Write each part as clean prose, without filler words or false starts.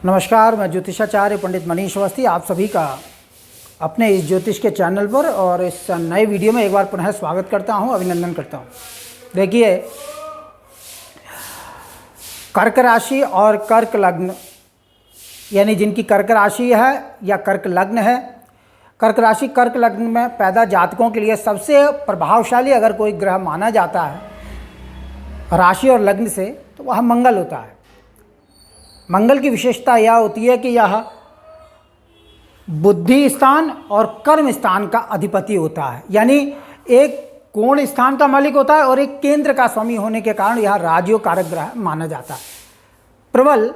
नमस्कार, मैं ज्योतिषाचार्य पंडित मनीष अवस्थी आप सभी का अपने इस ज्योतिष के चैनल पर और इस नए वीडियो में एक बार पुनः स्वागत करता हूं, अभिनंदन करता हूं। देखिए, कर्क राशि और कर्क लग्न यानी जिनकी कर्क राशि है या कर्क लग्न है, कर्क राशि कर्क लग्न में पैदा जातकों के लिए सबसे प्रभावशाली अगर कोई ग्रह माना जाता है राशि और लग्न से, तो वह मंगल होता है। मंगल की विशेषता यह होती है कि यह बुद्धि स्थान और कर्म स्थान का अधिपति होता है, यानी एक कोण स्थान का मालिक होता है और एक केंद्र का स्वामी होने के कारण यह राजयोग कारक ग्रह माना जाता है। प्रबल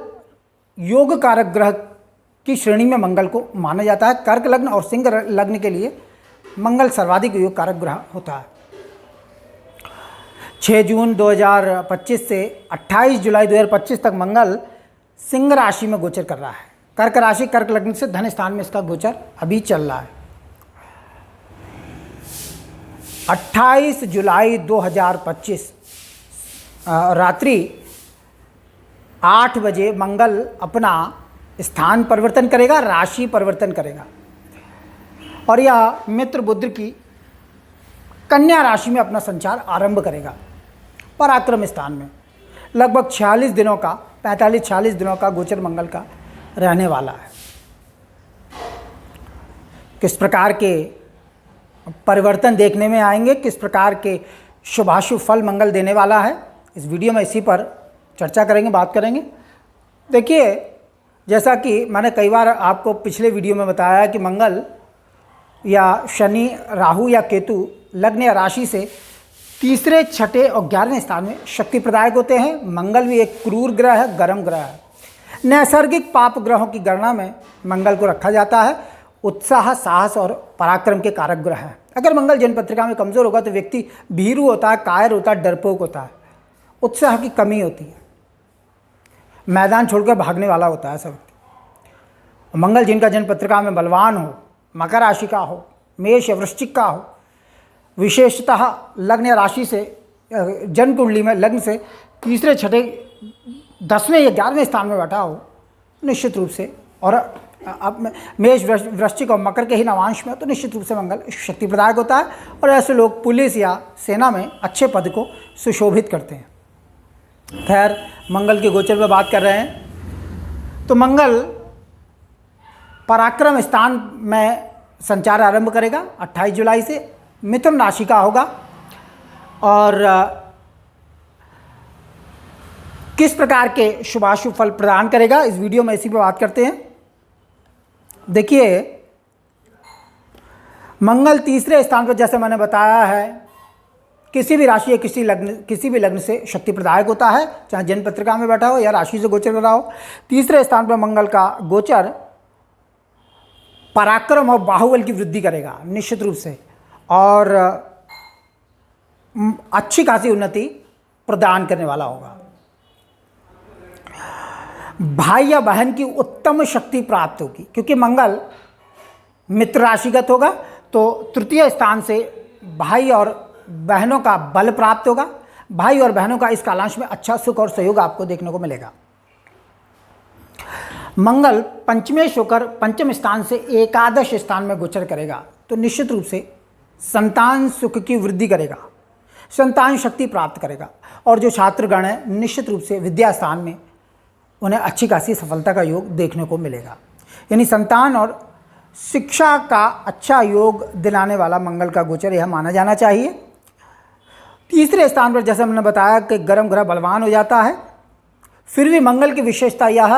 योग कारक ग्रह की श्रेणी में मंगल को माना जाता है। कर्क लग्न और सिंह लग्न के लिए मंगल सर्वाधिक योग कारक ग्रह होता है। 6 जून 2025 से 28 जुलाई 2025 तक मंगल सिंह राशि में गोचर कर रहा है। कर्क राशि कर्क लग्न से धन स्थान में इसका गोचर अभी चल रहा है। 28 जुलाई 2025 रात्रि 8 बजे मंगल अपना स्थान परिवर्तन करेगा, राशि परिवर्तन करेगा और यह मित्र बुध की कन्या राशि में अपना संचार आरंभ करेगा। पराक्रम स्थान में लगभग 46 दिनों का 45-46 दिनों का गोचर मंगल का रहने वाला है। किस प्रकार के परिवर्तन देखने में आएंगे, किस प्रकार के शुभाशुभ फल मंगल देने वाला है, इस वीडियो में इसी पर चर्चा करेंगे, बात करेंगे। देखिए, जैसा कि मैंने कई बार आपको पिछले वीडियो में बताया कि मंगल या शनि, राहु या केतु लग्न या राशि से तीसरे, छठे और 11वें स्थान में शक्ति प्रदायक होते हैं। मंगल भी एक क्रूर ग्रह है, गर्म ग्रह है। नैसर्गिक पाप ग्रहों की गणना में मंगल को रखा जाता है। उत्साह, साहस और पराक्रम के कारक ग्रह है। अगर मंगल जन्म पत्रिका में कमजोर होगा तो व्यक्ति भीरू होता है, कायर होता है, डरपोक होता है, उत्साह की कमी होती है, मैदान छोड़कर भागने वाला होता है ऐसा व्यक्ति। मंगल जिनका जन्म पत्रिका में बलवान हो, मकर राशि का हो, मेष या वृश्चिक का हो, विशेषतः लग्न या राशि से जन्म कुंडली में लग्न से तीसरे, छठे, 10वें या 11वें स्थान में बैठा हो निश्चित रूप से, और अब मेष, वृश्चिक और मकर के ही नवांश में, तो निश्चित रूप से मंगल शक्ति प्रदायक होता है और ऐसे लोग पुलिस या सेना में अच्छे पद को सुशोभित करते हैं। खैर, मंगल के गोचर में बात कर रहे हैं तो मंगल पराक्रम स्थान में संचार आरंभ करेगा 28 जुलाई से। मिथुन राशि का होगा और किस प्रकार के शुभाशुभ फल प्रदान करेगा इस वीडियो में इसी पर बात करते हैं। देखिए, मंगल तीसरे स्थान पर, जैसे मैंने बताया है, किसी भी राशि या किसी भी लग्न से शक्ति प्रदायक होता है, चाहे जन्म पत्रिका में बैठा हो या राशि से गोचर कर रहा हो। तीसरे स्थान पर मंगल का गोचर पराक्रम और बाहुबल की वृद्धि करेगा निश्चित रूप से, और अच्छी खासी उन्नति प्रदान करने वाला होगा। भाई या बहन की उत्तम शक्ति प्राप्त होगी, क्योंकि मंगल मित्र राशिगत होगा तो तृतीय स्थान से भाई और बहनों का बल प्राप्त होगा। भाई और बहनों का इस कालांश में अच्छा सुख और सहयोग आपको देखने को मिलेगा। मंगल पंचमेश होकर पंचम स्थान से एकादश स्थान में गोचर करेगा तो निश्चित रूप से संतान सुख की वृद्धि करेगा, संतान शक्ति प्राप्त करेगा, और जो छात्रगण हैं निश्चित रूप से विद्या स्थान में उन्हें अच्छी खासी सफलता का योग देखने को मिलेगा। यानी संतान और शिक्षा का अच्छा योग दिलाने वाला मंगल का गोचर यह माना जाना चाहिए। तीसरे स्थान पर, जैसे मैंने बताया कि गर्म ग्रह बलवान हो जाता है, फिर भी मंगल की विशेषता यह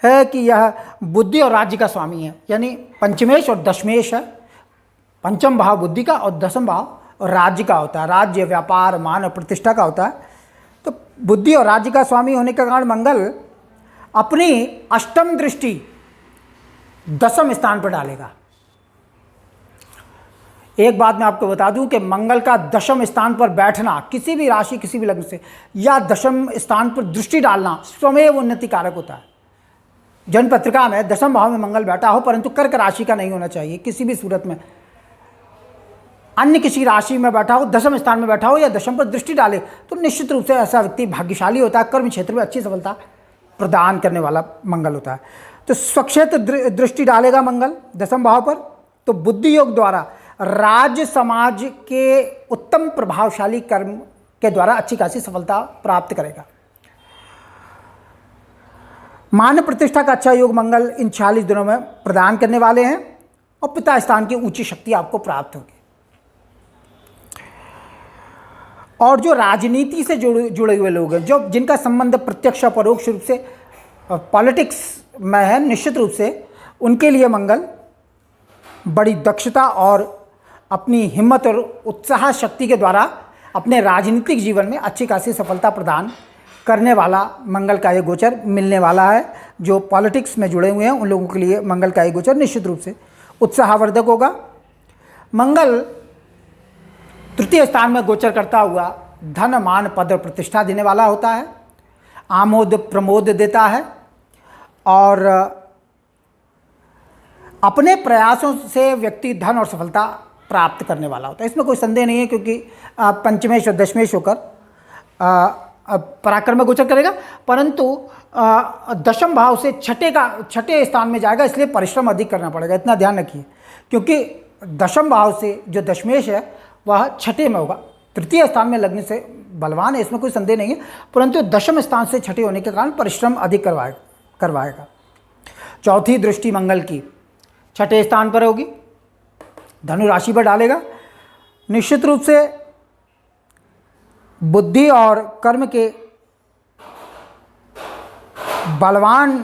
है कि यह बुद्धि और राज्य का स्वामी है, यानी पंचमेश और दशमेश है। पंचम भाव बुद्धि का और दसम भाव राज्य का होता है। राज्य, व्यापार, मान और प्रतिष्ठा का होता है। तो बुद्धि और राज्य का स्वामी होने के कारण मंगल अपनी अष्टम दृष्टि 10वें स्थान पर डालेगा। एक बात मैं आपको बता दूं कि मंगल का 10वें स्थान पर बैठना किसी भी राशि, किसी भी लग्न से, या 10वें स्थान पर दृष्टि डालना स्वमेव उन्नति कारक होता है। जन्म पत्रिका में 10वें भाव में मंगल बैठा हो, परंतु कर्क राशि का नहीं होना चाहिए किसी भी सूरत में। अन्य किसी राशि में बैठा हो, 10वें स्थान में बैठा हो या 10वें पर दृष्टि डाले तो निश्चित रूप से ऐसा व्यक्ति भाग्यशाली होता है, कर्म क्षेत्र में अच्छी सफलता प्रदान करने वाला मंगल होता है। तो स्वक्षेत्र दृष्टि डालेगा मंगल दशम भाव पर, तो बुद्धि योग द्वारा राज्य समाज के उत्तम प्रभावशाली कर्म के द्वारा अच्छी खासी सफलता प्राप्त करेगा। मान प्रतिष्ठा का अच्छा योग मंगल इन 46 दिनों में प्रदान करने वाले हैं और पिता स्थान की ऊंची शक्ति आपको प्राप्त होगी। और जो राजनीति से जुड़े हुए लोग हैं, जो जिनका संबंध प्रत्यक्ष और परोक्ष रूप से पॉलिटिक्स में है, निश्चित रूप से उनके लिए मंगल बड़ी दक्षता और अपनी हिम्मत और उत्साह शक्ति के द्वारा अपने राजनीतिक जीवन में अच्छी खासी सफलता प्रदान करने वाला मंगल का ये गोचर मिलने वाला है। जो पॉलिटिक्स में जुड़े हुए हैं उन लोगों के लिए मंगल का ये गोचर निश्चित रूप से उत्साहवर्धक होगा। मंगल तृतीय स्थान में गोचर करता हुआ धन मान पद और प्रतिष्ठा देने वाला होता है, आमोद प्रमोद देता है और अपने प्रयासों से व्यक्ति धन और सफलता प्राप्त करने वाला होता है। इसमें कोई संदेह नहीं है, क्योंकि पंचमेश और दशमेश होकर पराक्रम में गोचर करेगा, परंतु दशम भाव से छठे स्थान में जाएगा, इसलिए परिश्रम अधिक करना पड़ेगा। इतना ध्यान रखिए, क्योंकि दशम भाव से जो दशमेश है वह छठे में होगा। तृतीय स्थान में लगने से बलवान है, इसमें कोई संदेह नहीं है, परंतु दशम स्थान से छठे होने के कारण परिश्रम अधिक करवाएगा। चौथी दृष्टि मंगल की छठे स्थान पर होगी, धनु राशि पर डालेगा। निश्चित रूप से बुद्धि और कर्म के बलवान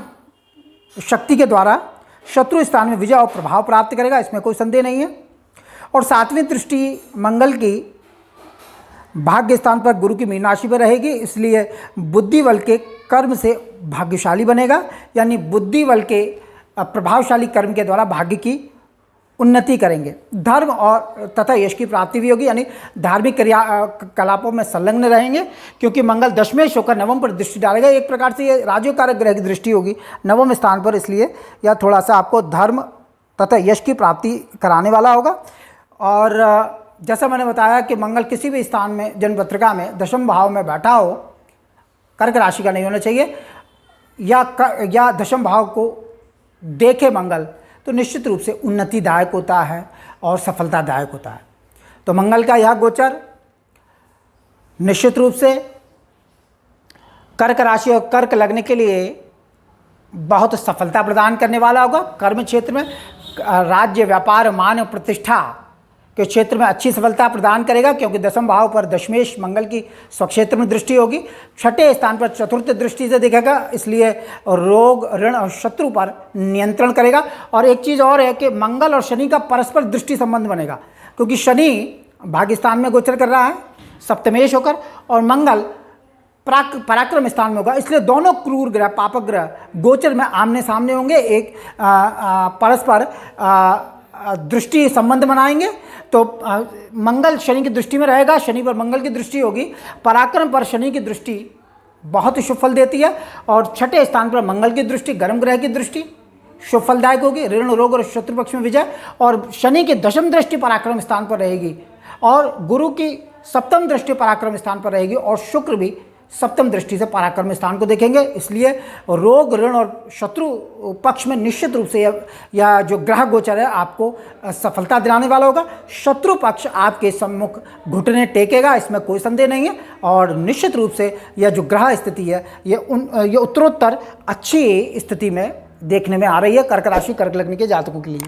शक्ति के द्वारा शत्रु स्थान में विजय और प्रभाव प्राप्त करेगा, इसमें कोई संदेह नहीं है। और सातवीं दृष्टि मंगल की भाग्य स्थान पर गुरु की मीन राशि पर रहेगी, इसलिए बुद्धि बल के कर्म से भाग्यशाली बनेगा, यानी बुद्धि बल के प्रभावशाली कर्म के द्वारा भाग्य की उन्नति करेंगे। धर्म और तथा यश की प्राप्ति भी होगी, यानी धार्मिक कलापों में संलग्न रहेंगे, क्योंकि मंगल दशमेश होकर नवम पर दृष्टि डालेगा। एक प्रकार से ये राजयोगकारक ग्रह की दृष्टि होगी नवम स्थान पर, इसलिए यह थोड़ा सा आपको धर्म तथा यश की प्राप्ति कराने वाला होगा। और जैसा मैंने बताया कि मंगल किसी भी स्थान में जन्म पत्रिका में दशम भाव में बैठा हो, कर्क राशि का नहीं होना चाहिए, या दशम भाव को देखे मंगल, तो निश्चित रूप से उन्नतिदायक होता है और सफलतादायक होता है। तो मंगल का यह गोचर निश्चित रूप से कर्क राशि और कर्क लगने के लिए बहुत सफलता प्रदान करने वाला होगा। कर्म क्षेत्र में राज्य व्यापार मान और प्रतिष्ठा के क्षेत्र में अच्छी सफलता प्रदान करेगा, क्योंकि दशम भाव पर दशमेश मंगल की स्वक्षेत्र में दृष्टि होगी। छठे स्थान पर चतुर्थ दृष्टि से देखेगा, इसलिए रोग ऋण और शत्रु पर नियंत्रण करेगा। और एक चीज़ और है कि मंगल और शनि का परस्पर दृष्टि संबंध बनेगा, क्योंकि शनि भाग्य स्थान में गोचर कर रहा है सप्तमेश होकर, और मंगल पराक्रम स्थान में होगा, इसलिए दोनों क्रूर ग्रह पापक ग्रह गोचर में आमने सामने होंगे, एक परस्पर दृष्टि संबंध बनाएंगे। तो मंगल शनि की दृष्टि में रहेगा, शनि पर मंगल की दृष्टि होगी, पराक्रम पर शनि की दृष्टि बहुत शुभ फल देती है, और छठे स्थान पर मंगल की दृष्टि गर्म ग्रह की दृष्टि शुभ फलदायक होगी, ऋण रोग और शत्रु पक्ष में विजय। और शनि की दशम दृष्टि पराक्रम स्थान पर रहेगी, और गुरु की सप्तम दृष्टि पराक्रम स्थान पर रहेगी, और शुक्र भी सप्तम दृष्टि से पराक्रम स्थान को देखेंगे। इसलिए रोग ऋण और शत्रु पक्ष में निश्चित रूप से यह जो ग्रह गोचर है आपको सफलता दिलाने वाला होगा। शत्रु पक्ष आपके सम्मुख घुटने टेकेगा, इसमें कोई संदेह नहीं है। और निश्चित रूप से यह जो ग्रह स्थिति है ये उत्तरोत्तर अच्छी स्थिति में देखने में आ रही है कर्क राशि कर्क लग्न के जातकों के लिए,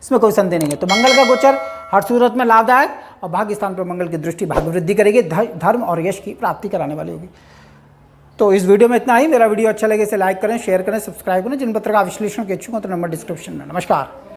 इसमें कोई संदेह नहीं है। तो मंगल का गोचर हर सूरत में लाभदायक, और भाग्य स्थान पर मंगल की दृष्टि भाग्य वृद्धि करेगी, धर्म और यश की प्राप्ति कराने वाली होगी। तो इस वीडियो में इतना ही। मेरा वीडियो अच्छा लगे इसे लाइक करें, शेयर करें, सब्सक्राइब करें। जिन पत्रकार विश्लेषण के इच्छुक हो तो नंबर डिस्क्रिप्शन में। नमस्कार।